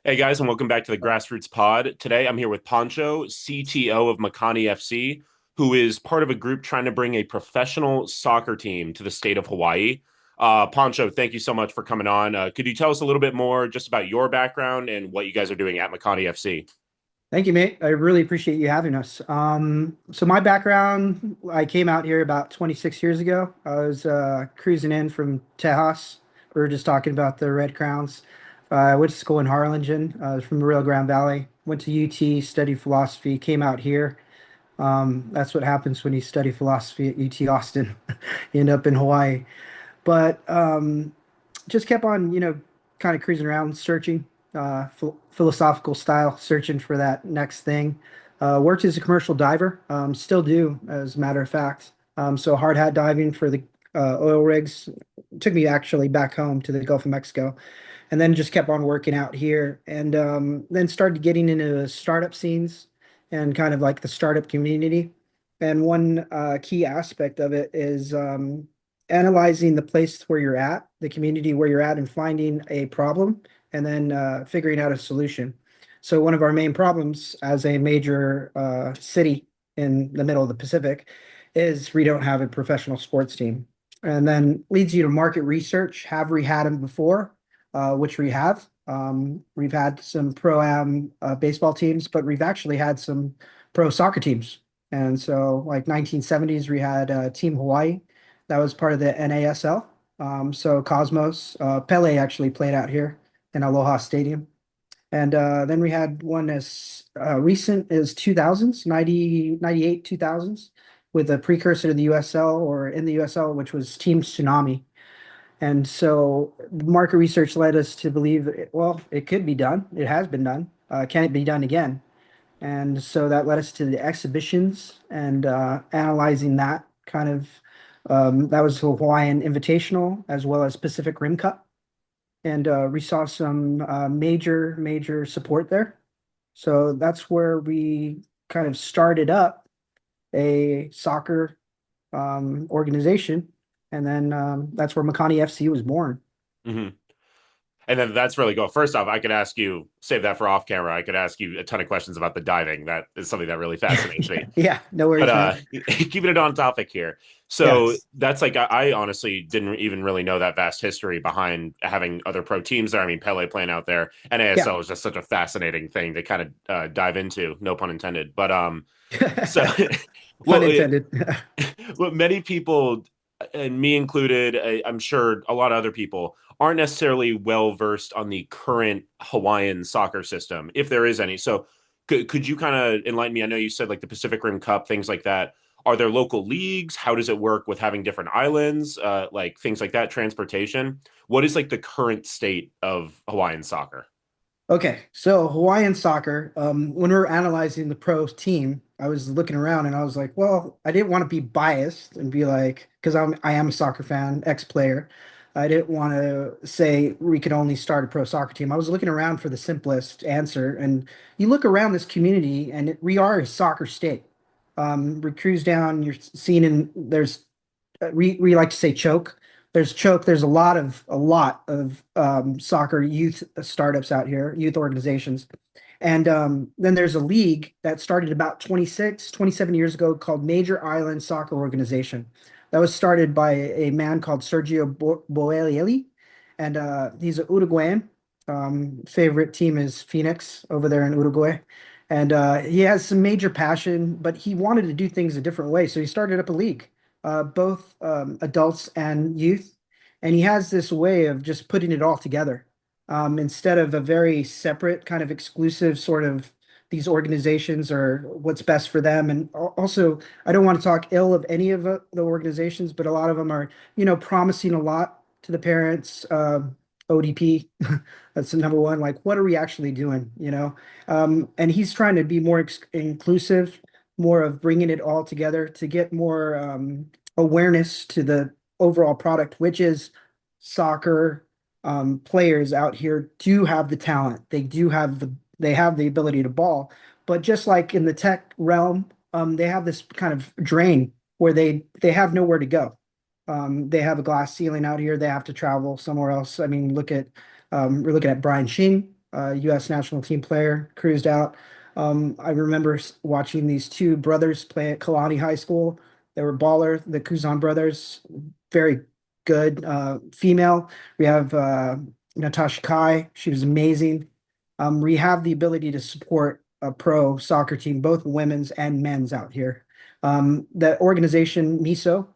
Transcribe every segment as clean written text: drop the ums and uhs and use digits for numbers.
Hey guys, and welcome back to the Grassroots Pod. Today I'm here with Pancho, CTO of Makani FC, who is part of a group trying to bring a professional soccer team to the state of Hawaii. Pancho, thank you so much for coming on. Could you tell us a little bit more just about your background and what you guys are doing at Makani FC? Thank you, mate. I really appreciate you having us. So my background, I came out here about 26 years ago. I was cruising in from Tejas. We were just talking about the Red Crowns. I went to school in Harlingen, from the Rio Grande Valley. Went to UT, studied philosophy, came out here. That's what happens when you study philosophy at UT Austin. You end up in Hawaii. But just kept on, kind of cruising around, searching, philosophical style, searching for that next thing. Worked as a commercial diver, still do, as a matter of fact. So hard hat diving for the oil rigs. Took me actually back home to the Gulf of Mexico, and then just kept on working out here, and then started getting into startup scenes and kind of like the startup community. And one key aspect of it is analyzing the place where you're at, the community where you're at, and finding a problem and then figuring out a solution. So, one of our main problems as a major city in the middle of the Pacific is we don't have a professional sports team. And then leads you to market research. Have we had them before? Which we have. We've had some pro-am baseball teams, but we've actually had some pro soccer teams. And so, like 1970s, we had Team Hawaii that was part of the NASL. So Cosmos, Pele actually played out here in Aloha Stadium. And then we had one as recent as 2000s, 2000s, with a precursor to the USL or in the USL, which was Team Tsunami. And so market research led us to believe, well, it could be done. It has been done. Can it be done again? And so that led us to the exhibitions and analyzing that kind of. That was the Hawaiian Invitational as well as Pacific Rim Cup. And we saw some major support there. So that's where we kind of started up a soccer organization. And then that's where Makani FC was born. Mhm. And then that's really cool. First off, I could ask you, save that for off camera. I could ask you a ton of questions about the diving. That is something that really fascinates me. Yeah, no But worries, man. keeping it on topic here. So Yes. that's like I honestly didn't even really know that vast history behind having other pro teams there. I mean, Pele playing out there, and Yeah. ASL is just such a fascinating thing to kind of dive into. No pun intended. But so Pun well, intended. what many people, and me included, I'm sure a lot of other people aren't necessarily well versed on the current Hawaiian soccer system, if there is any. So could you kind of enlighten me? I know you said like the Pacific Rim Cup, things like that. Are there local leagues? How does it work with having different islands? Like things like that, transportation. What is like the current state of Hawaiian soccer? Okay, so Hawaiian soccer, when we were analyzing the pro team, I was looking around and I was like, well, I didn't want to be biased and be like, because I am a soccer fan, ex-player. I didn't want to say we could only start a pro soccer team. I was looking around for the simplest answer, and you look around this community, and we are a soccer state. We cruise down, you're seeing, in there's we like to say choke. There's choke. There's a lot of soccer youth startups out here, youth organizations. And then there's a league that started about 26, 27 years ago called Major Island Soccer Organization. That was started by a man called Sergio Boelli, and he's an Uruguayan. Favorite team is Phoenix over there in Uruguay. And he has some major passion, but he wanted to do things a different way. So he started up a league, both adults and youth. And he has this way of just putting it all together, instead of a very separate kind of exclusive sort of these organizations are what's best for them. And also, I don't want to talk ill of any of the organizations, but a lot of them are, promising a lot to the parents. ODP, that's the number one. Like, what are we actually doing? And he's trying to be more inclusive, more of bringing it all together to get more awareness to the overall product, which is soccer. Players out here do have the talent. They have the ability to ball, but just like in the tech realm, they have this kind of drain where they have nowhere to go. They have a glass ceiling out here. They have to travel somewhere else. I mean, we're looking at Brian Shing. U.S. national team player, cruised out. I remember watching these two brothers play at Kalani High School. They were baller, the Kuzan brothers, very good. Female, we have Natasha Kai. She was amazing. We have the ability to support a pro soccer team, both women's and men's out here. The organization MISO,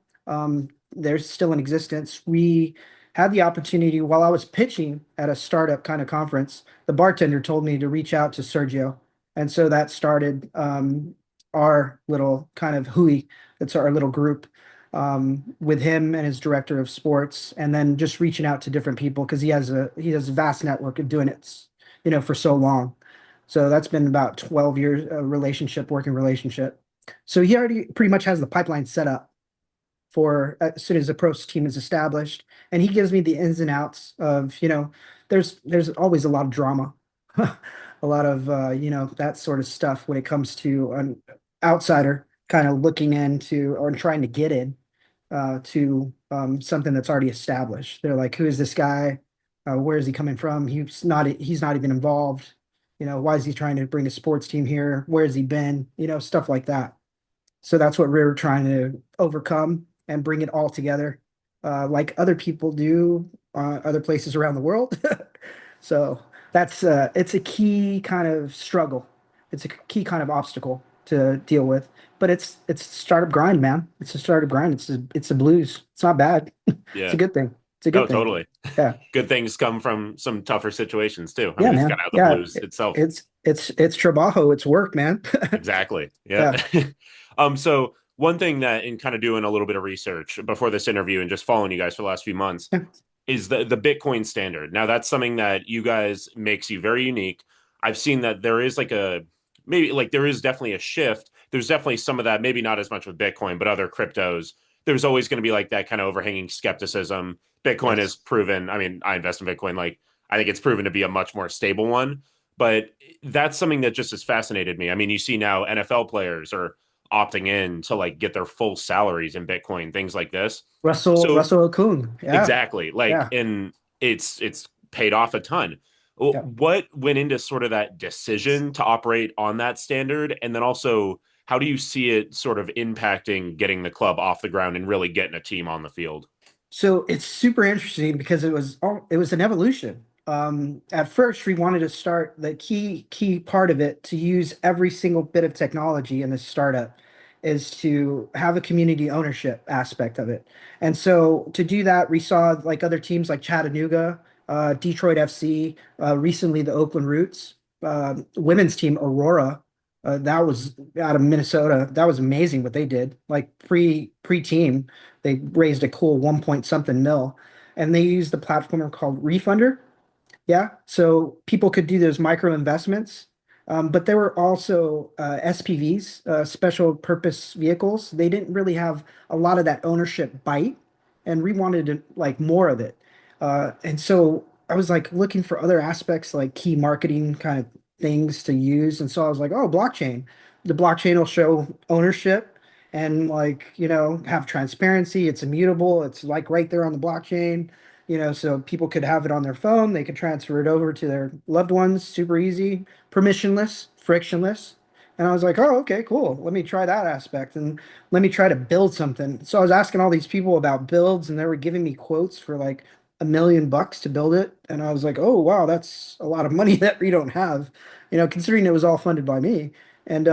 they're still in existence. We had the opportunity while I was pitching at a startup kind of conference. The bartender told me to reach out to Sergio, and so that started our little kind of hui. That's our little group with him and his director of sports, and then just reaching out to different people because he has a vast network of doing it, for so long. So that's been about 12 years relationship, working relationship. So he already pretty much has the pipeline set up for as soon as the pro team is established, and he gives me the ins and outs of, there's always a lot of drama, a lot of that sort of stuff when it comes to an outsider kind of looking into or trying to get in to something that's already established. They're like, who is this guy? Where is he coming from? He's not even involved. Why is he trying to bring a sports team here? Where has he been? Stuff like that. So that's what we're trying to overcome and bring it all together, like other people do, other places around the world. So it's a key kind of struggle. It's a key kind of obstacle to deal with. But it's a startup grind, man. It's a startup grind. It's a blues. It's not bad. It's Yeah. a good thing. It's a No, good thing. totally. Yeah. Good things come from some tougher situations too. I Yeah, mean, it's kind man. of the Yeah. blues itself. It's trabajo. It's work, man. Exactly. Yeah. Yeah. So one thing that in kind of doing a little bit of research before this interview and just following you guys for the last few months Yeah. is the Bitcoin standard. Now that's something that you guys makes you very unique. I've seen that there is like a maybe like there is definitely a shift. There's definitely some of that, maybe not as much with Bitcoin, but other cryptos. There's always going to be like that kind of overhanging skepticism. Bitcoin has Yes. proven, I mean, I invest in Bitcoin, like I think it's proven to be a much more stable one. But that's something that just has fascinated me. I mean, you see now NFL players are opting in to like get their full salaries in Bitcoin, things like this. So Russell Okung. Yeah. exactly. Like, Yeah. and it's paid off a ton. Yeah. What went into sort of that decision to operate on that standard? And then also, how do you see it sort of impacting getting the club off the ground and really getting a team on the field? So it's super interesting because it was an evolution. At first, we wanted to start the key part of it to use every single bit of technology in this startup is to have a community ownership aspect of it. And so to do that, we saw like other teams like Chattanooga, Detroit FC, recently the Oakland Roots, women's team Aurora. That was out of Minnesota. That was amazing what they did. Like pre-team, they raised a cool 1 point something mil, and they used the platform called Refunder. Yeah, so people could do those micro investments, but there were also SPVs, special purpose vehicles. They didn't really have a lot of that ownership bite, and we wanted like more of it. And so I was like looking for other aspects, like key marketing kind of things to use. And so I was like, oh, blockchain. The blockchain will show ownership and like, have transparency. It's immutable. It's like right there on the blockchain, so people could have it on their phone. They could transfer it over to their loved ones, super easy, permissionless, frictionless. And I was like, oh, okay, cool. Let me try that aspect and let me try to build something. So I was asking all these people about builds, and they were giving me quotes for like $1 million to build it. And I was like, oh, wow, that's a lot of money that we don't have, considering it was all funded by me. And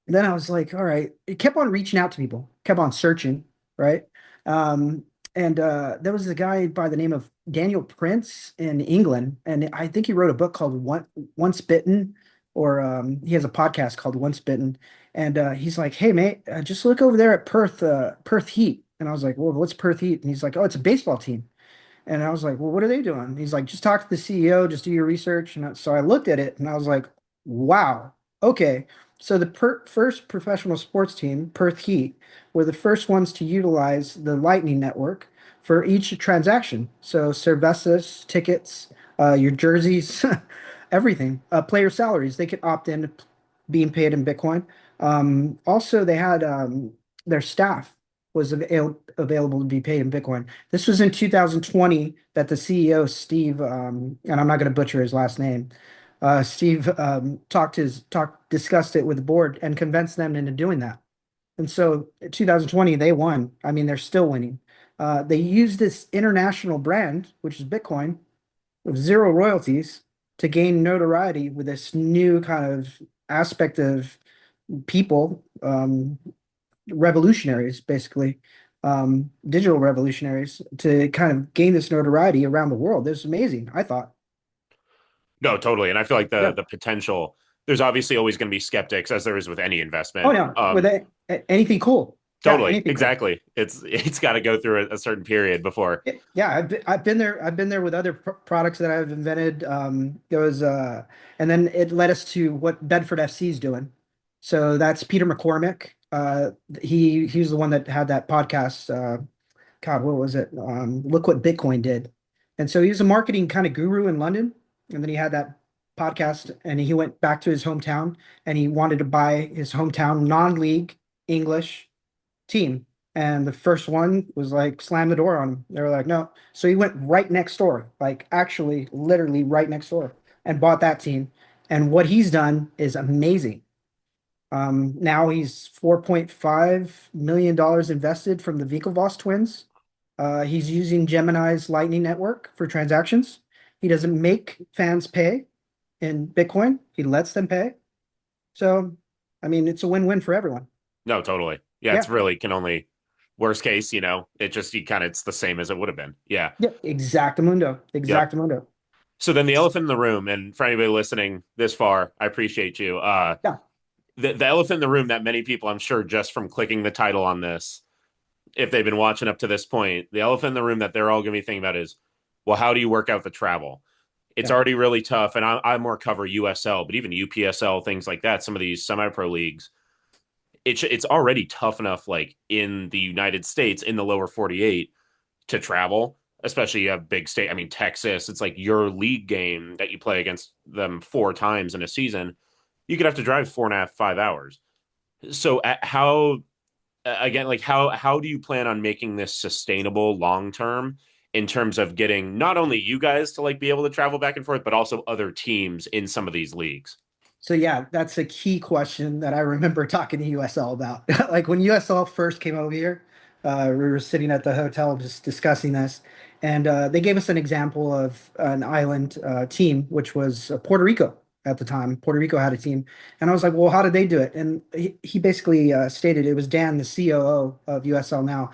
then I was like, all right, it kept on reaching out to people, kept on searching, right? Um, and there was a guy by the name of Daniel Prince in England, and I think he wrote a book called Once Bitten, or he has a podcast called Once Bitten. And he's like, hey, mate, just look over there at Perth Heat. And I was like, well, what's Perth Heat? And he's like, oh, it's a baseball team. And I was like, well, what are they doing? He's like, just talk to the CEO, just do your research. And so I looked at it and I was like, wow, okay. So the first professional sports team, Perth Heat, were the first ones to utilize the Lightning Network for each transaction. So cervezas, tickets, your jerseys, everything, player salaries, they could opt in to being paid in Bitcoin. Also, they had their staff. was available to be paid in Bitcoin. This was in 2020 that the CEO, Steve, and I'm not going to butcher his last name, Steve, discussed it with the board and convinced them into doing that. And so in 2020, they won. I mean, they're still winning. They used this international brand, which is Bitcoin, with zero royalties to gain notoriety with this new kind of aspect of people, revolutionaries, basically, digital revolutionaries, to kind of gain this notoriety around the world. This is amazing, I thought. No, totally. And I feel like Yeah. the potential, there's obviously always going to be skeptics, as there is with any Oh, investment. yeah. With anything cool. Yeah, Totally, anything cool. exactly. It's got to go through a certain period before. Yeah, I've been there. I've been there with other products that I've invented. There was and then it led us to what Bedford FC is doing. So that's Peter McCormick. He was the one that had that podcast. God, what was it? Look what Bitcoin did. And so he was a marketing kind of guru in London, and then he had that podcast, and he went back to his hometown, and he wanted to buy his hometown non-league English team. And the first one was like slam the door on him. They were like, no. So he went right next door, like actually literally right next door, and bought that team. And what he's done is amazing. Now he's $4.5 million invested from the Winklevoss twins. He's using Gemini's Lightning Network for transactions. He doesn't make fans pay in Bitcoin. He lets them pay. So, I mean, it's a win-win for everyone. No, totally. Yeah, it's Yeah. really can only worst case, it just you kind of it's the same as it would have been. Yeah. Yeah, exactamundo, Yep. exactamundo. So then the elephant in the room, and for anybody listening this far, I appreciate you. Yeah. The elephant in the room that many people, I'm sure, just from clicking the title on this, if they've been watching up to this point, the elephant in the room that they're all going to be thinking about is, well, how do you work out the travel? It's Yeah. already really tough, and I more cover USL, but even UPSL, things like that, some of these semi-pro leagues, it's already tough enough, like in the United States, in the lower 48, to travel. Especially you have big state. I mean, Texas, it's like your league game that you play against them 4 times in a season. You could have to drive 4.5, 5 hours. So how again, like how do you plan on making this sustainable long term in terms of getting not only you guys to like be able to travel back and forth, but also other teams in some of these leagues? So yeah, that's a key question that I remember talking to USL about. Like when USL first came over here, we were sitting at the hotel just discussing this, and they gave us an example of an island team, which was Puerto Rico at the time. Puerto Rico had a team, and I was like, "Well, how did they do it?" And he basically stated it was Dan, the COO of USL now,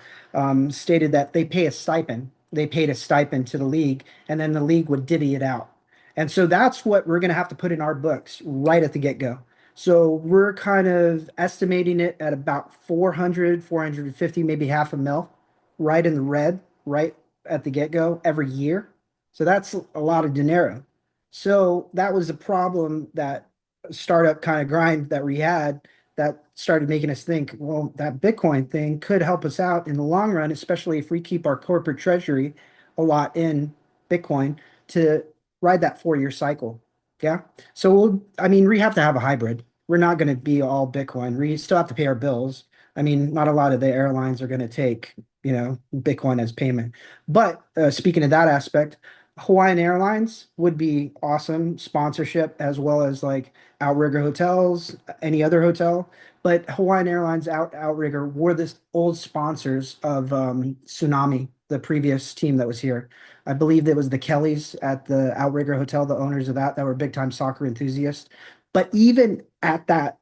stated that they pay a stipend. They paid a stipend to the league, and then the league would divvy it out. And so that's what we're going to have to put in our books right at the get-go. So we're kind of estimating it at about 400, 450, maybe half a mil, right in the red, right at the get-go every year. So that's a lot of dinero. So that was a problem that startup kind of grind that we had that started making us think, well, that Bitcoin thing could help us out in the long run, especially if we keep our corporate treasury a lot in Bitcoin to ride that 4 year cycle. Yeah. So I mean, we have to have a hybrid. We're not going to be all Bitcoin. We still have to pay our bills. I mean, not a lot of the airlines are going to take, Bitcoin as payment. But speaking of that aspect, Hawaiian Airlines would be awesome sponsorship as well as like Outrigger Hotels, any other hotel. But Hawaiian Airlines, Outrigger were the old sponsors of Tsunami, the previous team that was here. I believe it was the Kellys at the Outrigger Hotel, the owners of that were big time soccer enthusiasts. But even at that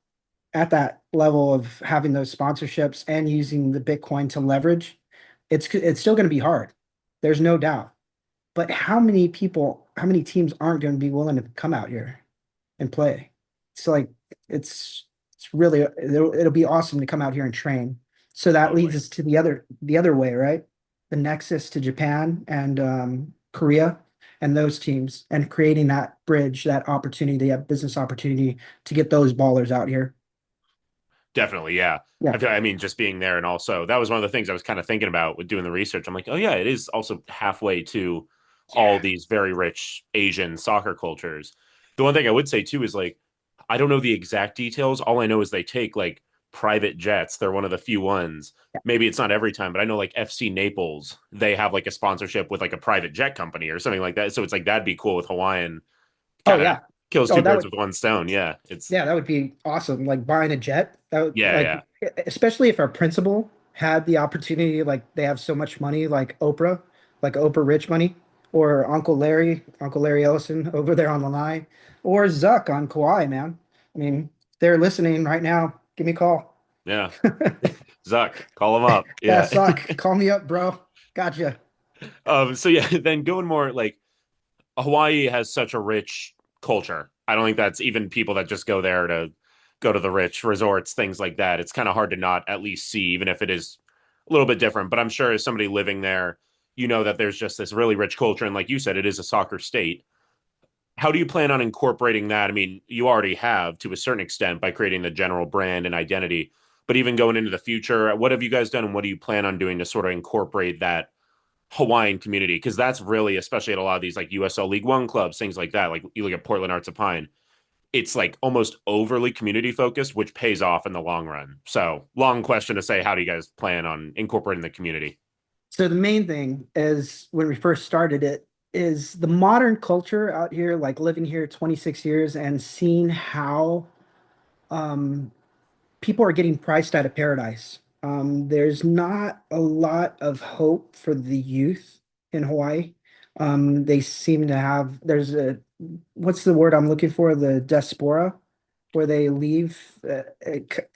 level of having those sponsorships and using the Bitcoin to leverage, it's still going to be hard. There's no doubt. But how many teams aren't going to be willing to come out here and play? It's like it's it's really it'll be awesome to come out here and train. So that leads Totally. us to the other way, right? The nexus to Japan and Korea and those teams and creating that bridge, that opportunity, that business opportunity to get those ballers out here. Definitely, yeah. Yeah. I mean, just being there, and also that was one of the things I was kind of thinking about with doing the research. I'm like, oh yeah, it is also halfway to all Yeah. these very rich Asian soccer cultures. The one thing I would say too is like, I don't know the exact details. All I know is they take like private jets. They're one of the few ones. Maybe it's not every time, but I know like FC Naples, they have like a sponsorship with like a private jet company or something like that. So it's like that'd be cool with Hawaiian. Oh Kind of yeah. kills Oh, two that birds would with one stone. Yeah, it's yeah, that would be awesome. Like buying a jet. That would yeah, like yeah. especially if our principal had the opportunity, like they have so much money, like Oprah rich money, or Uncle Larry Ellison over there on the line, or Zuck on Kauai, man. I mean, if they're listening right now, give me a call. Yeah. Zuck, call him up. Yeah, Yeah. Zuck, call me up, bro. Gotcha. So yeah, then going more like Hawaii has such a rich culture. I don't think that's even people that just go there to go to the rich resorts, things like that. It's kind of hard to not at least see, even if it is a little bit different. But I'm sure as somebody living there, you know that there's just this really rich culture. And like you said, it is a soccer state. How do you plan on incorporating that? I mean, you already have to a certain extent by creating the general brand and identity, but even going into the future, what have you guys done and what do you plan on doing to sort of incorporate that Hawaiian community? Because that's really, especially at a lot of these like USL League One clubs, things like that. Like you look at Portland Arts of Pine, it's like almost overly community focused, which pays off in the long run. So, long question to say, how do you guys plan on incorporating the community? So the main thing is when we first started it is the modern culture out here, like living here 26 years and seeing how um, people are getting priced out of paradise. There's not a lot of hope for the youth in Hawaii. They seem to have, what's the word I'm looking for? The diaspora, where they leave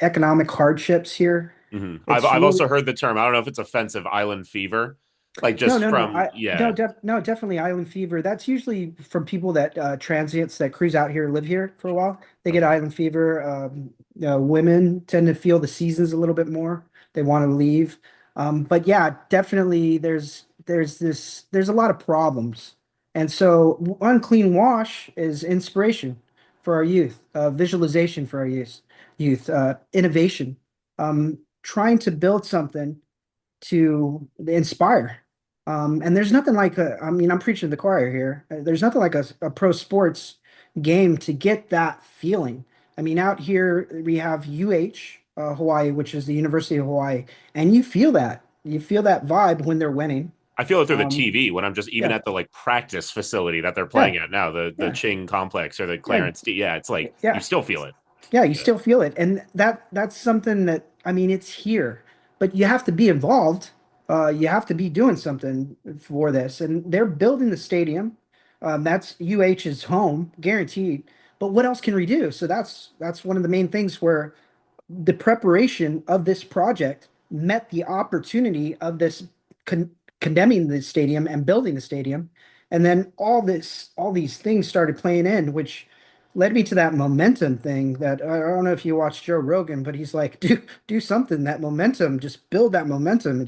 economic hardships here. Mm-hmm. It's I've also really, heard the term. I don't know if it's offensive. Island fever, like no, just no, no. from yeah. No, definitely island fever. That's usually from people that transients that cruise out here, live here for a while. They get Okay. island fever. Women tend to feel the seasons a little bit more. They want to leave. But yeah, definitely there's a lot of problems. And so unclean wash is inspiration for our youth, visualization for our innovation, trying to build something to inspire. And there's nothing like I mean, I'm preaching to the choir here. There's nothing like a pro sports game to get that feeling. I mean, out here we have UH Hawaii, which is the University of Hawaii, and you feel that. You feel that vibe when they're winning. I feel it through the Um, TV when I'm just even yeah, at the like practice facility that they're yeah, playing at now, the yeah, Ching complex or the yeah, Clarence. Yeah, it's like you yeah. still feel it. Yeah, you Yeah. still feel it. And that's something that I mean it's here, but you have to be involved. You have to be doing something for this. And they're building the stadium. That's UH's home, guaranteed. But what else can we do? So that's one of the main things where the preparation of this project met the opportunity of this condemning the stadium and building the stadium. And then all these things started playing in, which led me to that momentum thing that I don't know if you watched Joe Rogan, but he's like, do something, that momentum, just build that momentum.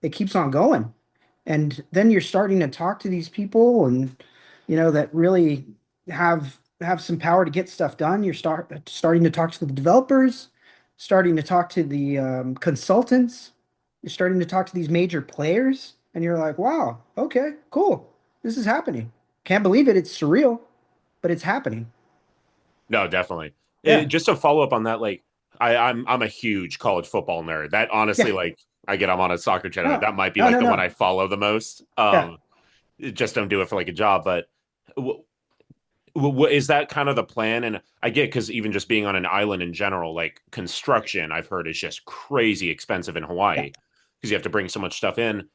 It keeps on going. And then you're starting to talk to these people and that really have some power to get stuff done. You're starting to talk to the developers, starting to talk to the consultants. You're starting to talk to these major players, and you're like, wow, okay, cool. This is happening. Can't believe it. It's surreal, but it's happening. No, definitely. Yeah. Just to follow up on that, like I'm a huge college football nerd. That honestly, Yeah. like I'm on a soccer channel. No, That might be no, like no, the one I no. follow the most. Yeah. Just don't do it for like a job. But is that kind of the plan? And I get because even just being on an island in general, like construction, I've heard is just crazy expensive in Yeah. Hawaii because you have to bring so much stuff in.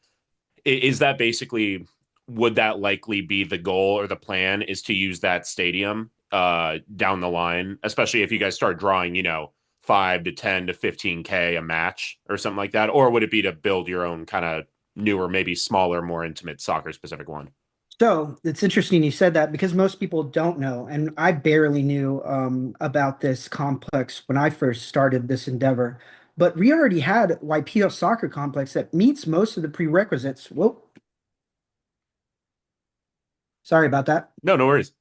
Is that basically would that likely be the goal or the plan is to use that stadium down the line, especially if you guys start drawing, 5 to 10 to 15K a match or something like that? Or would it be to build your own kind of newer, maybe smaller, more intimate soccer specific one? So it's interesting you said that because most people don't know, and I barely knew about this complex when I first started this endeavor. But we already had Waipio Soccer Complex that meets most of the prerequisites. Whoa, sorry about that. No, no worries.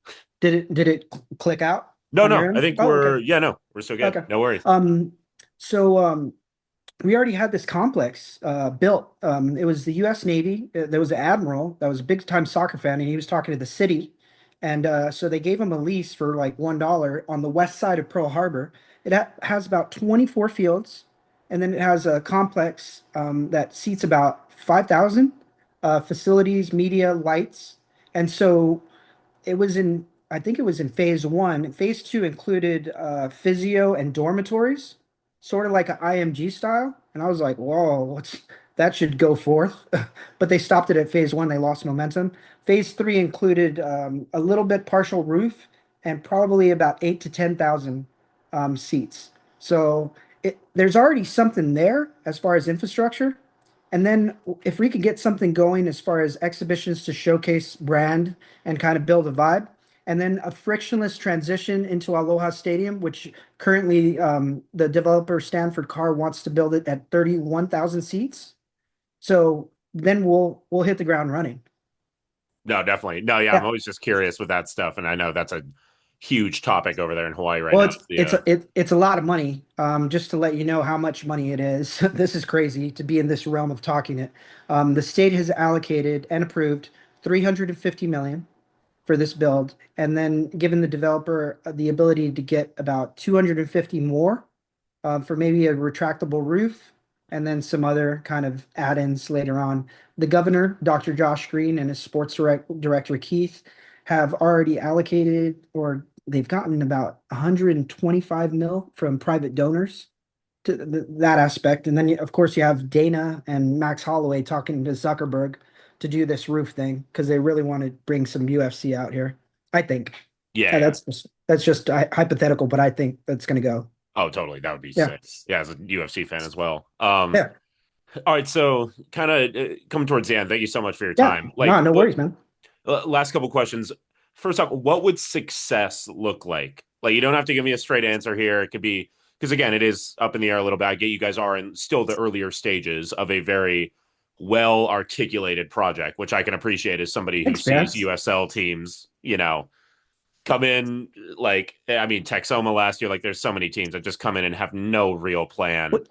Did it click out No, on your no. I end? think Oh, okay, we're so good. okay. No worries. Um, so we already had this complex built. It was the U.S. Navy. There was an admiral that was a big time soccer fan, and he was talking to the city, And so they gave him a lease for like $1 on the west side of Pearl Harbor. It has about 24 fields, and then it has a complex that seats about 5,000 facilities, media, lights. And so it was in, I think it was in phase one. Phase two included physio and dormitories, sort of like an IMG style. And I was like, whoa, that should go forth. But they stopped it at phase one. They lost momentum. Phase three included a little bit partial roof and probably about 8 to 10,000 seats. So there's already something there as far as infrastructure. And then if we could get something going as far as exhibitions to showcase brand and kind of build a vibe, and then a frictionless transition into Aloha Stadium, which currently the developer Stanford Carr wants to build it at 31,000 seats. So then we'll hit the ground running. No, definitely. No, yeah, I'm Yeah. always just curious with that stuff, and I know that's a huge topic over there in Hawaii right Well, now. it's a lot of money. Just to let you know how much money it is. This is crazy to be in this realm of talking it. The state has allocated and approved 350 million for this build, and then given the developer the ability to get about 250 more for maybe a retractable roof and then some other kind of add-ins later on. The governor, Dr. Josh Green, and his director Keith have already allocated, or they've gotten about 125 mil from private donors to that aspect. And then, of course, you have Dana and Max Holloway talking to Zuckerberg to do this roof thing because they really want to bring some UFC out here. I think. Yeah, yeah. That's just hypothetical, but I think that's going to go. Oh, totally. That would be Yeah. sick. Yeah, as a UFC fan as well. Yeah. All right, so kind of coming towards the end. Thank you so much for your Yeah. time. Like, No, no what worries, man. last couple questions. First off, what would success look like? Like, you don't have to give me a straight answer here. It could be because again, it is up in the air a little bit. I get you guys are in still the earlier stages of a very well articulated project, which I can appreciate as somebody who Thanks, man. sees USL teams, come in like I mean Texoma last year. Like, there's so many teams that just come in and have no real plan. What?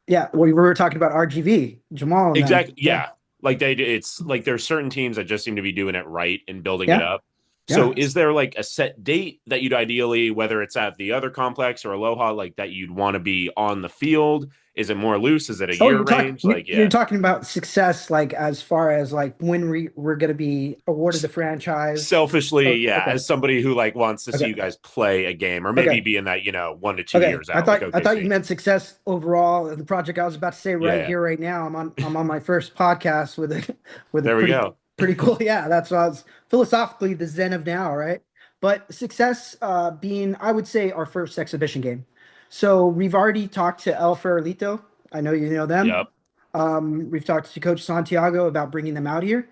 Yeah, we were talking about RGV, Jamal, and them. Exactly. Yeah. Yeah. Like it's like there's certain teams that just seem to be doing it right and building it Yeah. up. Yeah. So is there like a set date that you'd ideally, whether it's at the other complex or Aloha, like that you'd want to be on the field? Is it more loose? Is it a Oh, year range? Like, you're yeah. talking about success, like as far as like when we're going to be awarded the franchise. Selfishly, Oh, yeah, okay. as somebody who like wants to see you Okay. guys play a game or maybe Okay. be in that, 1 to 2 years Okay. out, like I thought you OKC. meant success overall. The project I was about to say Yeah, right yeah. here, right now. I'm on my first podcast with a with a There we go. pretty cool. Yeah, that's what I was philosophically the Zen of now, right? But success being, I would say, our first exhibition game. So we've already talked to El Farolito. I know you know them. Yep. We've talked to Coach Santiago about bringing them out here.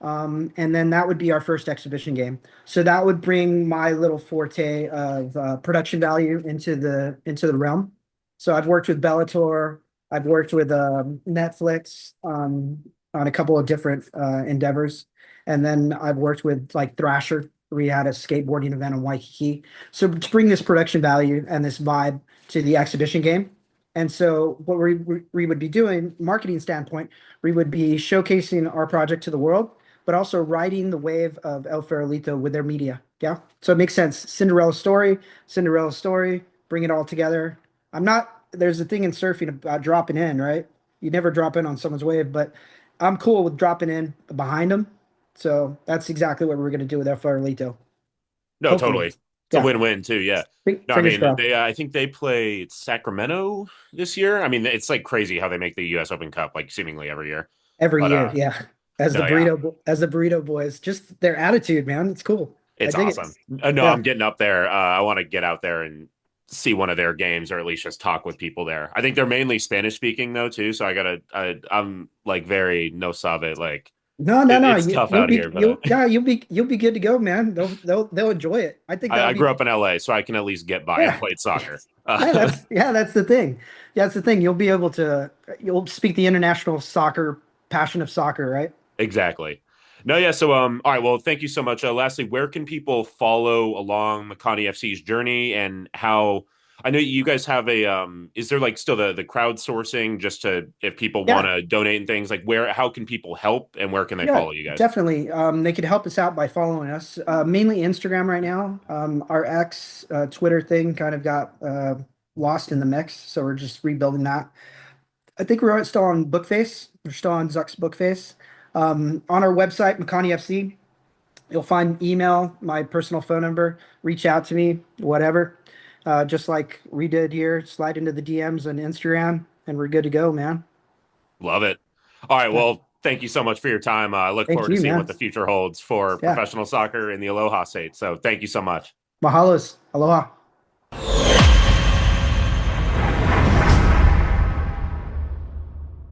And then that would be our first exhibition game. So that would bring my little forte of production value into the realm. So I've worked with Bellator, I've worked with Netflix on a couple of different endeavors, and then I've worked with like Thrasher. We had a skateboarding event in Waikiki. So to bring this production value and this vibe to the exhibition game. And so what we would be doing, marketing standpoint, we would be showcasing our project to the world but also riding the wave of El Farolito with their media. Yeah. So it makes sense. Cinderella story, bring it all together. There's a thing in surfing about dropping in, right? You never drop in on someone's wave, but I'm cool with dropping in behind them. So that's exactly what we're going to do with El Farolito. No, Hopefully. totally. It's a Yeah. win-win too. Yeah. No, I Fingers mean, crossed. I think they play Sacramento this year. I mean, it's like crazy how they make the U.S. Open Cup like seemingly every year. Every But year. Yeah. no, yeah, As the burrito boys, just their attitude, man. It's cool. I it's dig it. awesome. No, Yeah. I'm getting up there. I want to get out there and see one of their games, or at least just talk with people there. I think they're mainly Spanish speaking though too. So I'm like very no sabe. Like No. it's tough out here, but You'll be good to go, man. They'll enjoy it. I think that I would grew be up in LA, so I can at least get by and yeah. played soccer. That's the thing. Yeah, that's the thing. You'll speak the international soccer passion of soccer, right? Exactly. No, yeah. So, all right. Well, thank you so much. Lastly, where can people follow along Makani FC's journey and how? I know you guys have a is there like still the crowdsourcing just to if people want Yeah, to donate and things like where how can people help and where can they yeah, follow you guys? definitely. They could help us out by following us. Mainly Instagram right now. Our X Twitter thing kind of got lost in the mix, so we're just rebuilding that. I think we're still on Bookface. We're still on Zuck's Bookface. On our website, Makani FC, you'll find email, my personal phone number. Reach out to me, whatever. Just like we did here, slide into the DMs on Instagram, and we're good to go, man. Love it. All right, Yeah. well, thank you so much for your time. I look Thank forward to you, seeing man. what the future holds for Yeah. professional soccer in the Aloha state. So, thank you so much. Mahalos. Aloha.